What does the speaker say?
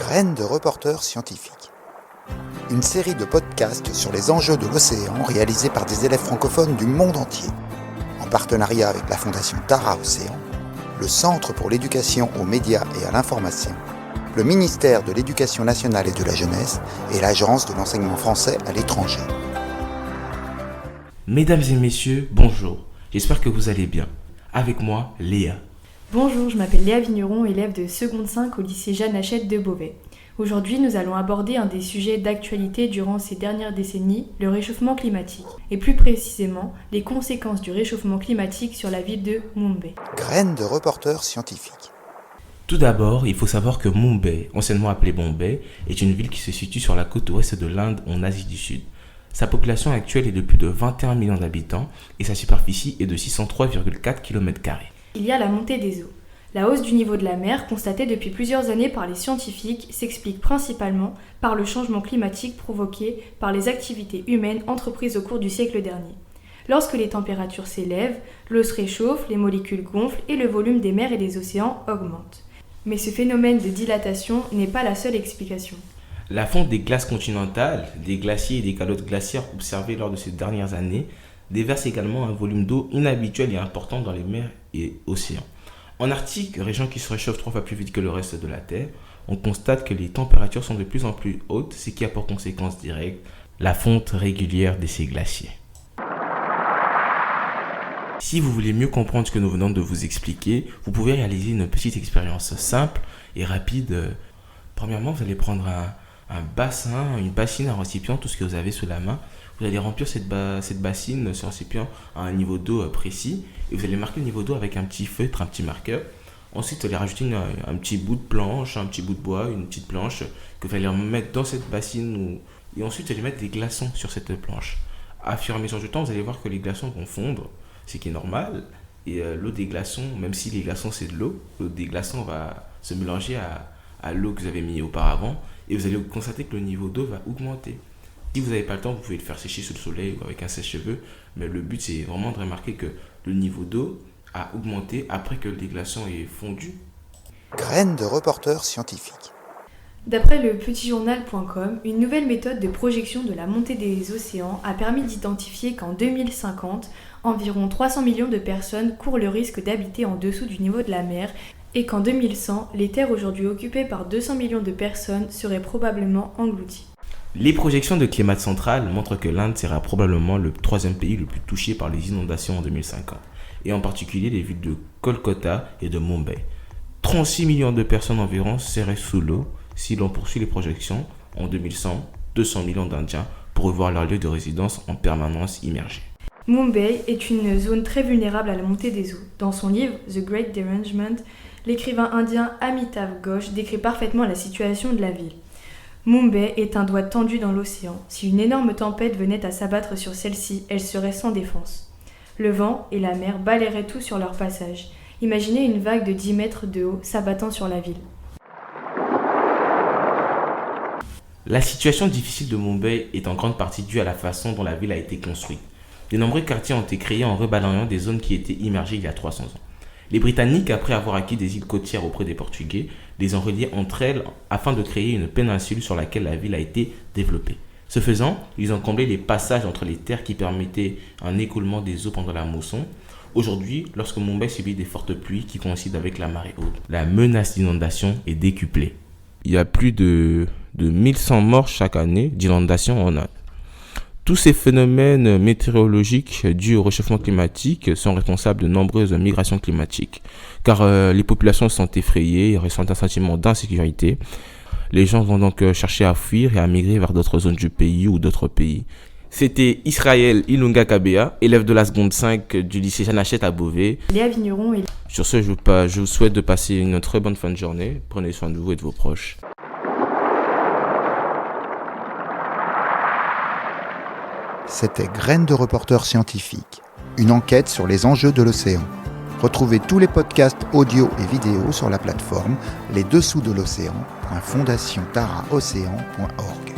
Graines de reporters scientifiques. Une série de podcasts sur les enjeux de l'océan réalisés par des élèves francophones du monde entier, en partenariat avec la Fondation Tara Océan, le Centre pour l'éducation aux médias et à l'information, le ministère de l'Éducation nationale et de la jeunesse et l'Agence de l'enseignement français à l'étranger. Mesdames et messieurs, bonjour, j'espère que vous allez bien. Avec moi, Léa. Bonjour, je m'appelle Léa Vigneron, élève de seconde 5 au lycée Jeanne Hachette de Beauvais. Aujourd'hui, nous allons aborder un des sujets d'actualité durant ces dernières décennies, le réchauffement climatique, et plus précisément, les conséquences du réchauffement climatique sur la ville de Mumbai. Graines de reporters scientifiques. Tout d'abord, il faut savoir que Mumbai, anciennement appelée Bombay, est une ville qui se situe sur la côte ouest de l'Inde en Asie du Sud. Sa population actuelle est de plus de 21 millions d'habitants et sa superficie est de 603,4 km². Il y a la montée des eaux. La hausse du niveau de la mer, constatée depuis plusieurs années par les scientifiques, s'explique principalement par le changement climatique provoqué par les activités humaines entreprises au cours du siècle dernier. Lorsque les températures s'élèvent, l'eau se réchauffe, les molécules gonflent et le volume des mers et des océans augmente. Mais ce phénomène de dilatation n'est pas la seule explication. La fonte des glaces continentales, des glaciers et des calottes glaciaires observées lors de ces dernières années déverse également un volume d'eau inhabituel et important dans les mers et océans. En Arctique, région qui se réchauffe 3 fois plus vite que le reste de la Terre, on constate que les températures sont de plus en plus hautes, ce qui a pour conséquence directe la fonte régulière de ces glaciers. Si vous voulez mieux comprendre ce que nous venons de vous expliquer, vous pouvez réaliser une petite expérience simple et rapide. Premièrement, vous allez prendre un bassin, une bassine, un récipient, tout ce que vous avez sous la main. Vous allez remplir cette bassine, ce récipient à un niveau d'eau précis et vous allez marquer le niveau d'eau avec un petit feutre, un petit marqueur. Ensuite, vous allez rajouter un petit bout de planche, un petit bout de bois, une petite planche que vous allez mettre dans cette bassine et ensuite vous allez mettre des glaçons sur cette planche. À fur et à mesure du temps, vous allez voir que les glaçons vont fondre, ce qui est normal. Et l'eau des glaçons, même si les glaçons c'est de l'eau des glaçons va se mélanger à l'eau que vous avez mis auparavant et vous allez constater que le niveau d'eau va augmenter. Si vous n'avez pas le temps, vous pouvez le faire sécher sous le soleil ou avec un sèche-cheveux, mais le but c'est vraiment de remarquer que le niveau d'eau a augmenté après que les glaçons aient fondu. Graines de reporters scientifiques. D'après le petitjournal.com, une nouvelle méthode de projection de la montée des océans a permis d'identifier qu'en 2050, environ 300 millions de personnes courent le risque d'habiter en dessous du niveau de la mer et qu'en 2100, les terres aujourd'hui occupées par 200 millions de personnes seraient probablement englouties. Les projections de Climat Central montrent que l'Inde sera probablement le troisième pays le plus touché par les inondations en 2050, et en particulier les villes de Kolkata et de Mumbai. 36 millions de personnes environ seraient sous l'eau si l'on poursuit les projections. En 2100, 200 millions d'Indiens pourraient voir leur lieu de résidence en permanence immergé. Mumbai est une zone très vulnérable à la montée des eaux. Dans son livre The Great Derangement, l'écrivain indien Amitav Ghosh décrit parfaitement la situation de la ville. Mumbai est un doigt tendu dans l'océan. Si une énorme tempête venait à s'abattre sur celle-ci, elle serait sans défense. Le vent et la mer balayeraient tout sur leur passage. Imaginez une vague de 10 mètres de haut s'abattant sur la ville. La situation difficile de Mumbai est en grande partie due à la façon dont la ville a été construite. De nombreux quartiers ont été créés en rebalayant des zones qui étaient immergées il y a 300 ans. Les Britanniques, après avoir acquis des îles côtières auprès des Portugais, les ont reliées entre elles afin de créer une péninsule sur laquelle la ville a été développée. Ce faisant, ils ont comblé les passages entre les terres qui permettaient un écoulement des eaux pendant la mousson. Aujourd'hui, lorsque Mumbai subit des fortes pluies qui coïncident avec la marée haute, la menace d'inondation est décuplée. Il y a plus de 1100 morts chaque année d'inondation en Inde. Tous ces phénomènes météorologiques dus au réchauffement climatique sont responsables de nombreuses migrations climatiques, car les populations sont effrayées et ressentent un sentiment d'insécurité. Les gens vont donc chercher à fuir et à migrer vers d'autres zones du pays ou d'autres pays. C'était Israël Ilunga Kabea, élève de la seconde 5 du lycée Jeanne Hachette à Beauvais. Léa Vigneron et... Sur ce, je vous souhaite de passer une très bonne fin de journée. Prenez soin de vous et de vos proches. C'était Graines de reporters scientifiques, une enquête sur les enjeux de l'océan. Retrouvez tous les podcasts audio et vidéo sur la plateforme lesdessous de l'océan.fondationtaraocéan.org.